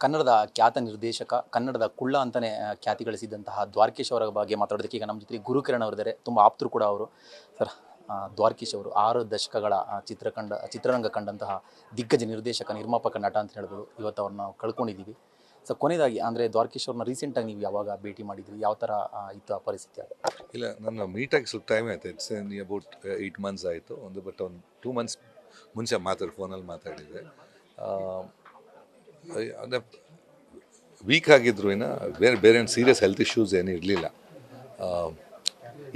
ಕನ್ನಡದ ಖ್ಯಾತ ನಿರ್ದೇಶಕ, ಕನ್ನಡದ ಕುಳ್ಳ ಅಂತಲೇ ಖ್ಯಾತಿ ಗಳಿಸಿದಂತಹ ದ್ವಾರಕೀಶ್ ಅವರ ಬಗ್ಗೆ ಮಾತಾಡೋದಕ್ಕೆ ಈಗ ನಮ್ಮ ಜೊತೆ ಗುರುಕಿರಣ್ ಅವರಿದ್ದಾರೆ. ತುಂಬ ಆಪ್ತರು ಕೂಡ ಅವರು. ಸರ್, ದ್ವಾರಕೀಶ್ ಅವರು 6 ದಶಕಗಳ ಚಿತ್ರರಂಗ ಕಂಡಂತಹ ದಿಗ್ಗಜ ನಿರ್ದೇಶಕ, ನಿರ್ಮಾಪಕ, ನಟ ಅಂತ ಹೇಳ್ಬೋದು. ಇವತ್ತು ಅವ್ರನ್ನ ನಾವು ಕಳ್ಕೊಂಡಿದ್ದೀವಿ. ಸೊ ಕೊನೆಯದಾಗಿ ಅಂದರೆ ದ್ವಾರಕೀಶ್ ಅವ್ರನ್ನ ರೀಸೆಂಟಾಗಿ ನೀವು ಯಾವಾಗ ಭೇಟಿ ಮಾಡಿದ್ರಿ? ಯಾವ ಥರ ಇತ್ತು ಆ ಪರಿಸ್ಥಿತಿ? ಇಲ್ಲ, ನನ್ನ ಮೀಟಾಗಿ ಸ್ವಲ್ಪ ಟೈಮ್ ಆಯಿತು. ಇಟ್ಸ್ ಅಬೌಟ್ 8 ಮಂತ್ಸ್ ಆಯಿತು. ಬಟ್ ಒಂದು 2 ಮಂತ್ಸ್ ಮುಂಚೆ ಫೋನಲ್ಲಿ ಮಾತಾಡಿದ್ದೆ. ಅಂದರೆ ವೀಕ್ ಆಗಿದ್ರು, ಬೇರೆ ಏನು ಸೀರಿಯಸ್ ಹೆಲ್ತ್ ಇಶ್ಯೂಸ್ ಏನೂ ಇರಲಿಲ್ಲ.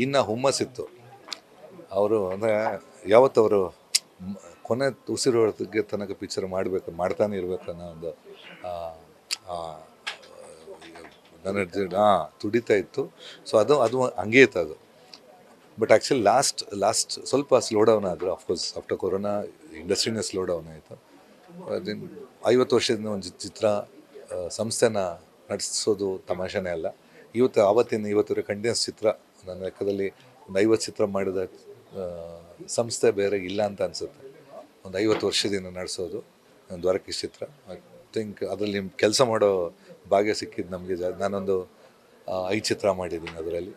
ಇನ್ನು ಹುಮ್ಮಸ್ಸಿತ್ತು. ಅವರು ಅಂದರೆ ಯಾವತ್ತವರು ಕೊನೆ ಉಸಿರೋಗೆ ತನಕ ಪಿಕ್ಚರ್ ಮಾಡ್ತಾನೆ ಇರಬೇಕು ಅನ್ನೋ ಒಂದು ನನ್ನ ತುಡಿತಾ ಇತ್ತು. ಸೊ ಅದು ಹಂಗೆ ಇತ್ತು ಅದು. ಬಟ್ ಆ್ಯಕ್ಚುಲಿ ಲಾಸ್ಟ್ ಸ್ವಲ್ಪ ಸ್ಲೋ ಡೌನ್ ಆದರು. ಆಫ್ಕೋರ್ಸ್ ಆಫ್ಟರ್ ಕೊರೋನಾ ಇಂಡಸ್ಟ್ರಿನೇ ಸ್ಲೋ ಡೌನ್ ಆಯಿತು. 50 ವರ್ಷದಿಂದ ಒಂದು ಚಿತ್ರ ಸಂಸ್ಥೆನ ನಡೆಸೋದು ತಮಾಷೆನೇ ಅಲ್ಲ. ಇವತ್ತವರೆಗೆ ಕಂಟಿನ್ಯೂಸ್ ಚಿತ್ರ, ನನ್ನ ಲೆಕ್ಕದಲ್ಲಿ ಒಂದು 50 ಚಿತ್ರ ಮಾಡಿದ ಸಂಸ್ಥೆ ಬೇರೆ ಇಲ್ಲ ಅಂತ ಅನಿಸುತ್ತೆ. ಒಂದು 50 ವರ್ಷದಿಂದ ನಡೆಸೋದು ದ್ವಾರಕೀಶ್ ಚಿತ್ರ. ಐ ಥಿಂಕ್ ಅದರಲ್ಲಿ ಕೆಲಸ ಮಾಡೋ ಭಾಗ್ಯ ಸಿಕ್ಕಿದ್ದು ನಮಗೆ. ನಾನೊಂದು 5 ಚಿತ್ರ ಮಾಡಿದ್ದೀನಿ ಅದರಲ್ಲಿ.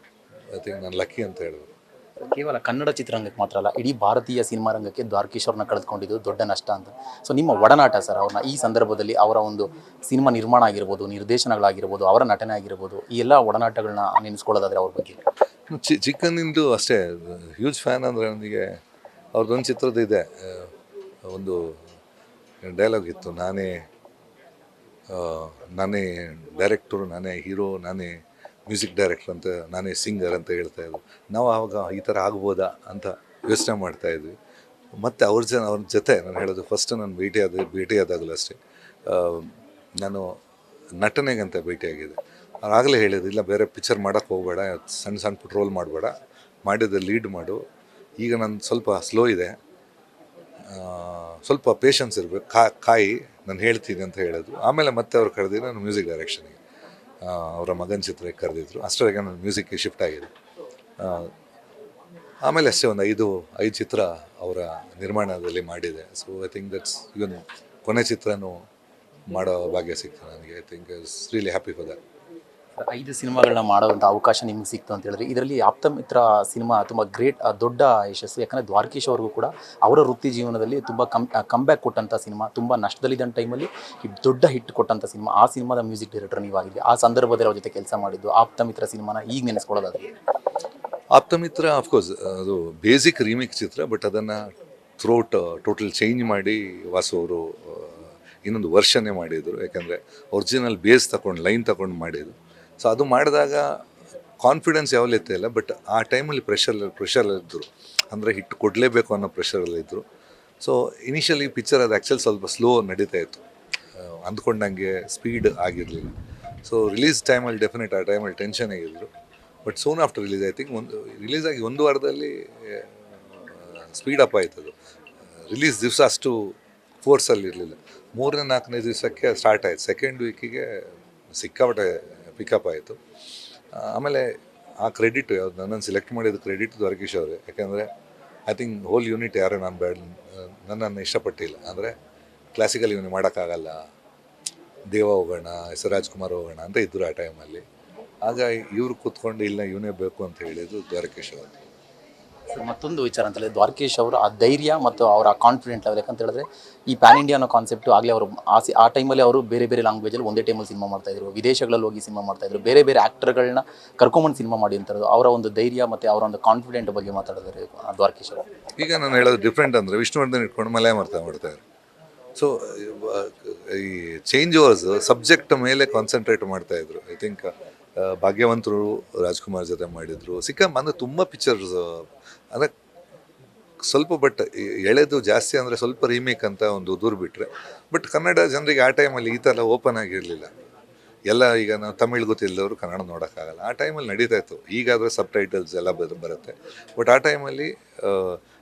ಐ ಥಿಂಕ್ ನಾನು ಲಕ್ಕಿ ಅಂತ ಹೇಳ್ಬೋದು. ಕೇವಲ ಕನ್ನಡ ಚಿತ್ರರಂಗಕ್ಕೆ ಮಾತ್ರ ಅಲ್ಲ, ಇಡೀ ಭಾರತೀಯ ಸಿನಿಮಾ ರಂಗಕ್ಕೆ ದ್ವಾರಕೀಶ್ ಅವ್ರನ್ನ ಕಳೆದುಕೊಂಡಿದ್ದು ದೊಡ್ಡ ನಷ್ಟ ಅಂತ. ಸೊ ನಿಮ್ಮ ಒಡನಾಟ ಸರ್, ಅವ್ರನ್ನ ಈ ಸಂದರ್ಭದಲ್ಲಿ ಅವರ ಒಂದು ಸಿನಿಮಾ ನಿರ್ಮಾಣ ಆಗಿರ್ಬೋದು, ನಿರ್ದೇಶನಗಳಾಗಿರ್ಬೋದು, ಅವರ ನಟನೆ ಆಗಿರ್ಬೋದು, ಈ ಎಲ್ಲ ಒಡನಾಟಗಳನ್ನ ನೆನೆಸ್ಕೊಳ್ಳೋದಾದರೆ ಅವ್ರ ಬಗ್ಗೆ. ಚಿಕ್ಕಂದಿಂದು ಅಷ್ಟೇ ಹ್ಯೂಜ್ ಫ್ಯಾನ್. ಅಂದರೆ ನನಗೆ ಅವ್ರದ್ದೊಂದು ಚಿತ್ರದ ಇದೆ, ಒಂದು ಡೈಲಾಗ್ ಇತ್ತು, ನಾನೇ ಡೈರೆಕ್ಟರು, ನಾನೇ ಹೀರೋ, ನಾನೇ ಮ್ಯೂಸಿಕ್ ಡೈರೆಕ್ಟರ್ ಅಂತ, ನಾನೇ ಸಿಂಗರ್ ಅಂತ ಹೇಳ್ತಾಯಿದ್ರು. ನಾವು ಆವಾಗ ಈ ಥರ ಆಗ್ಬೋದಾ ಅಂತ ಯೋಚನೆ ಮಾಡ್ತಾಯಿದ್ವಿ. ಮತ್ತು ಅವ್ರ ಜೊತೆ ನಾನು ಹೇಳೋದು, ಫಸ್ಟ್ ನಾನು ಭೇಟಿಯಾದಾಗಲೂ ಅಷ್ಟೇ, ನಾನು ನಟನೆಗಂತ ಭೇಟಿಯಾಗಿದೆ. ಆಗಲೇ ಹೇಳಿದ್ರು, ಇಲ್ಲ ಬೇರೆ ಪಿಕ್ಚರ್ ಮಾಡೋಕ್ಕೆ ಹೋಗಬೇಡ, ಸಣ್ಣ ಪುಟ್ಟ ರೋಲ್ ಮಾಡಬೇಡ, ಮಾಡಿದ ಲೀಡ್ ಮಾಡು. ಈಗ ನಾನು ಸ್ವಲ್ಪ ಸ್ಲೋ ಇದೆ, ಸ್ವಲ್ಪ ಪೇಷನ್ಸ್ ಇರಬೇಕು, ಕಾಯಿ ನಾನು ಹೇಳ್ತೀನಿ ಅಂತ ಹೇಳಿದ್ರು. ಆಮೇಲೆ ಮತ್ತೆ ಅವ್ರು ಕರೆದಿದ್ದು ನಾನು ಮ್ಯೂಸಿಕ್ ಡೈರೆಕ್ಷನಿಗೆ, ಅವರ ಮಗನ ಚಿತ್ರಕ್ಕೆ ಕರೆದಿದ್ರು. ಅಷ್ಟರವರೆಗೆ ನಾನು ಮ್ಯೂಸಿಕ್ಗೆ ಶಿಫ್ಟ್ ಆಗಿದೆ. ಆಮೇಲೆ ಅಷ್ಟೇ ಒಂದು 5 ಚಿತ್ರ ಅವರ ನಿರ್ಮಾಣದಲ್ಲಿ ಮಾಡಿದೆ. ಸೊ ಐ ಥಿಂಕ್ ದಟ್ಸ್ ಇವನ್ ಕೊನೆ ಚಿತ್ರನೂ ಮಾಡೋ ಭಾಗ್ಯ ಸಿಕ್ತು ನನಗೆ. I think I was really happy for that. 5 ಸಿನಿಮಾಗಳನ್ನ ಮಾಡೋವಂಥ ಅವಕಾಶ ನಿಮ್ಗೆ ಸಿಕ್ತು ಅಂತ ಹೇಳಿದ್ರೆ, ಇದರಲ್ಲಿ ಆಪ್ತಮಿತ್ರ ಸಿನಿಮಾ ತುಂಬ ದೊಡ್ಡ ಯಶಸ್ಸು. ಯಾಕಂದರೆ ದ್ವಾರಕೀಶ್ ಅವ್ರಿಗೂ ಕೂಡ ಅವರ ವೃತ್ತಿ ಜೀವನದಲ್ಲಿ ತುಂಬ ಕಮ್ಬ್ಯಾಕ್ ಕೊಟ್ಟಂಥ ಸಿನಿಮಾ, ತುಂಬ ನಷ್ಟದಲ್ಲಿದ್ದ ಟೈಮಲ್ಲಿ ದೊಡ್ಡ ಹಿಟ್ ಕೊಟ್ಟಂಥ ಸಿನಿಮಾ. ಆ ಸಿನಿಮಾದ ಮ್ಯೂಸಿಕ್ ಡೈರೆಕ್ಟರ್ ನೀವಾಗಿದ್ದೆ. ಆ ಸಂದರ್ಭದಲ್ಲಿ ಅವ್ರ ಜೊತೆ ಕೆಲಸ ಮಾಡಿದ್ದು ಆಪ್ತಮಿತ್ರ ಸಿನಿಮಾನ ಈಗ ನೆನೆಸ್ಕೊಳ್ಳೋದಾದ್ರೆ? ಆಪ್ತಮಿತ್ರ ಆಫ್ಕೋರ್ಸ್ ಅದು ಬೇಸಿಕ್ ರೀಮೇಕ್ ಚಿತ್ರ, ಬಟ್ ಅದನ್ನು ಟೋಟಲ್ ಚೇಂಜ್ ಮಾಡಿ ವಾಸು ಅವರು ಇನ್ನೊಂದು ವರ್ಷನೇ ಮಾಡಿದರು. ಯಾಕಂದರೆ ಒರಿಜಿನಲ್ ಬೇಸ್ ಲೈನ್ ತಗೊಂಡು ಮಾಡಿದರು. ಸೊ ಅದು ಮಾಡಿದಾಗ ಕಾನ್ಫಿಡೆನ್ಸ್ ಯಾವಲ್ಲಿ ಇಲ್ಲ, ಬಟ್ ಆ ಟೈಮಲ್ಲಿ ಪ್ರೆಷರಲ್ಲಿದ್ದರು. ಅಂದರೆ ಹಿಟ್ಟು ಕೊಡಲೇಬೇಕು ಅನ್ನೋ ಪ್ರೆಷರಲ್ಲಿದ್ದರು. ಸೊ ಇನಿಷಿಯಲಿ ಪಿಕ್ಚರ್ ಅದು ಆ್ಯಕ್ಚುಲಿ ಸ್ವಲ್ಪ ಸ್ಲೋ ನಡೀತಾ ಇತ್ತು, ಅಂದ್ಕೊಂಡಂಗೆ ಸ್ಪೀಡ್ ಆಗಿರಲಿಲ್ಲ. ಸೊ ರಿಲೀಸ್ ಟೈಮಲ್ಲಿ ಡೆಫಿನೆಟ್ ಆ ಟೈಮಲ್ಲಿ ಟೆನ್ಷನ್ ಆಗಿದ್ದರು. But soon after release I think release ಆಗಿ 1 ವಾರದಲ್ಲಿ ಸ್ಪೀಡಪ್ ಆಯ್ತು. ಅದು ರಿಲೀಸ್ ದಿವಸ ಅಷ್ಟು ಫೋರ್ಸಲ್ಲಿ ಇರಲಿಲ್ಲ. 3ನೇ-4ನೇ ದಿವಸಕ್ಕೆ ಸ್ಟಾರ್ಟ್ ಆಯಿತು. ಸೆಕೆಂಡ್ ವೀಕಿಗೆ ಸಿಕ್ಕಾಪಟ್ಟೆ ಪಿಕಪ್ ಆಯಿತು. ಆಮೇಲೆ ಆ ಕ್ರೆಡಿಟ್ ಯಾವುದು ನನ್ನನ್ನು ಸೆಲೆಕ್ಟ್ ಮಾಡಿದ ಕ್ರೆಡಿಟ್ ದ್ವಾರಕೀಶ್ ಅವರೇ. ಯಾಕೆಂದರೆ ಐ ಥಿಂಕ್ ಹೋಲ್ ಯೂನಿಟ್ ಯಾರು ನನ್ನನ್ನು ಇಷ್ಟಪಟ್ಟಿಲ್ಲ. ಅಂದರೆ ಕ್ಲಾಸಿಕಲ್ ಯೂನಿಟ್ ಮಾಡೋಕ್ಕಾಗಲ್ಲ, ದೇವ ಹೋಗೋಣ, ಎಸ್ ರಾಜ್ಕುಮಾರ್ ಹೋಗೋಣ ಅಂತ ಇದ್ದರು ಆ ಟೈಮಲ್ಲಿ. ಆಗ ಇವರು ಕೂತ್ಕೊಂಡು ಇಲ್ಲ ಇವನೇ ಬೇಕು ಅಂತ ಹೇಳಿದ್ದು ದ್ವಾರಕೀಶ್ ಅವರು. ಮತ್ತೊಂದು ವಿಚಾರ ಅಂತ ಹೇಳಿದ್ರೆ, ದ್ವಾರಕೀಶ್ ಅವರು ಆ ಧೈರ್ಯ ಮತ್ತು ಅವರ ಕಾನ್ಫಿಡೆಂಟ್ ಲೆವೆಲ್. ಯಾಕಂತ ಹೇಳಿದ್ರೆ ಈ ಪ್ಯಾನ್ ಇಂಡಿಯಾ ಅನ್ನೋ ಕಾನ್ಸೆಪ್ಟು ಆಗಲೇ ಅವರು ಆ ಟೈಮಲ್ಲಿ ಅವರು ಬೇರೆ ಲ್ಯಾಂಗ್ವೇಜಲ್ಲಿ ಒಂದೇ ಟೈಮಲ್ಲಿ ಸಿನಿಮಾ ಮಾಡ್ತಾಯಿದ್ರು, ವಿದೇಶಗಳಲ್ಲಿ ಹೋಗಿ ಸಿನಿಮಾ ಮಾಡ್ತಾಯಿದ್ರು, ಬೇರೆ ಆ್ಯಕ್ಟರ್ಗಳನ್ನ ಕರ್ಕೊಂಬಂದು ಸಿನಿಮಾ ಮಾಡಿ ಅಂತಾರದು. ಅವರ ಒಂದು ಧೈರ್ಯ ಮತ್ತು ಅವರ ಒಂದು ಕಾನ್ಫಿಡೆಂಟ್ ಬಗ್ಗೆ ಮಾತಾಡಿದ್ರೆ ದ್ವಾರಕೀಶ್ ಅವರು. ಈಗ ನಾನು ಹೇಳೋದು ಡಿಫ್ರೆಂಟ್ ಅಂದರೆ, ವಿಷ್ಣುವರ್ಧನ್ ಇಟ್ಕೊಂಡು ಮಲಯ ಮಾಡ್ತಾರೆ. ಸೊ ಈ ಚೇಂಜ್ ಓವರ್ಸ್ ಸಬ್ಜೆಕ್ಟ್ ಮೇಲೆ ಕಾನ್ಸಂಟ್ರೇಟ್ ಮಾಡ್ತಾಯಿದ್ರು. ಐ ಥಿಂಕ್ ಭಾಗ್ಯವಂತರು ರಾಜ್ಕುಮಾರ್ ಜೊತೆ ಮಾಡಿದರು. ಅಂದರೆ ತುಂಬ ಪಿಕ್ಚರ್ಸ್ ಅಂದರೆ ಸ್ವಲ್ಪ, ಬಟ್ ಎಳೆದು ಜಾಸ್ತಿ ಅಂದರೆ ಸ್ವಲ್ಪ ರೀಮೇಕ್ ಅಂತ ಒಂದು ದೂರ ಬಿಟ್ಟರೆ. ಬಟ್ ಕನ್ನಡ ಜನರಿಗೆ ಆ ಟೈಮಲ್ಲಿ ಈ ಥರ ಓಪನ್ ಆಗಿರಲಿಲ್ಲ. ಎಲ್ಲ ಈಗ ನಾವು ತಮಿಳ್ ಗೊತ್ತಿಲ್ಲದವರು ಕನ್ನಡ ನೋಡೋಕ್ಕಾಗಲ್ಲ. ಆ ಟೈಮಲ್ಲಿ ನಡೀತಾ ಇತ್ತು. ಈಗಾದರೆ ಸಬ್ ಟೈಟಲ್ಸ್ ಎಲ್ಲ ಬರುತ್ತೆ. ಬಟ್ ಆ ಟೈಮಲ್ಲಿ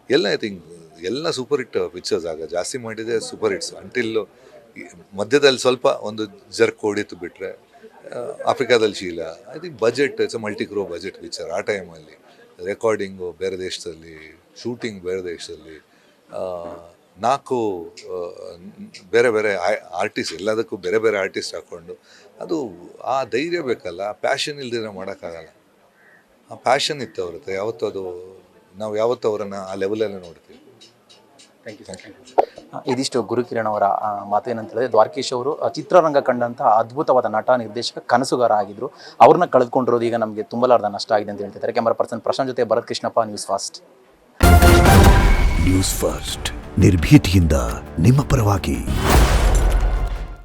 ಎಲ್ಲ ಐ ಥಿಂಕ್ ಎಲ್ಲ ಸೂಪರ್ ಹಿಟ್ ಪಿಕ್ಚರ್ಸ್ ಜಾಸ್ತಿ ಮಾಡಿದೆ ಸೂಪರ್ ಹಿಟ್ಸ್. ಅಂಟಿಲ್ ಮಧ್ಯದಲ್ಲಿ ಸ್ವಲ್ಪ ಒಂದು ಜರ್ಕ್ ಹೊಡಿತು ಬಿಟ್ಟರೆ, ಆಫ್ರಿಕಾದಲ್ಲಿ ಶೀಲ, I think budget it's multi crore budget picture. ಆ ಟೈಮಲ್ಲಿ ರೆಕಾರ್ಡಿಂಗು ಬೇರೆ ದೇಶದಲ್ಲಿ, ಶೂಟಿಂಗ್ ಬೇರೆ ದೇಶದಲ್ಲಿ, 4 ಬೇರೆ ಬೇರೆ ಆರ್ಟಿಸ್ಟ್, ಎಲ್ಲದಕ್ಕೂ ಬೇರೆ ಬೇರೆ ಆರ್ಟಿಸ್ಟ್ ಹಾಕ್ಕೊಂಡು, ಅದು ಆ ಧೈರ್ಯ ಬೇಕಲ್ಲ, ಪ್ಯಾಷನ್ ಇಲ್ದಿದ್ರೆ ಮಾಡೋಕ್ಕಾಗಲ್ಲ. ಆ ಪ್ಯಾಷನ್ ಇತ್ತು ಅವ್ರ ಹತ್ರ, ಯಾವತ್ತೂ ಅದು ನಾವು ಯಾವತ್ತೂ ಅವರನ್ನು ಆ ಲೆವೆಲಲ್ಲೇ ನೋಡ್ತೀವಿ. Thank you. ಇದಿಷ್ಟು ಗುರುಕಿರಣ್ ಅವರ ಮಾತು ಏನಂತ ಹೇಳಿದ್ರೆ, ದ್ವಾರಕೀಶ್ ಅವರು ಚಿತ್ರರಂಗ ಕಂಡಂಥ ಅದ್ಭುತವಾದ ನಟ, ನಿರ್ದೇಶಕ, ಕನಸುಗಾರ ಆಗಿದ್ರು. ಅವ್ರನ್ನ ಕಳೆದುಕೊಂಡಿರೋದು ಈಗ ನಮಗೆ ತುಂಬಲಾರ್ದ ನಷ್ಟ ಆಗಿದೆ ಅಂತ ಹೇಳ್ತಿದ್ದಾರೆ. ಕ್ಯಾಮರಾ ಪರ್ಸನ್ ಪ್ರಶಾಂತ್ ಜೊತೆ Bharath Krishnappa, News First. News First ನಿರ್ಭೀತಿಯಿಂದ ನಿಮ್ಮ ಪರವಾಗಿ.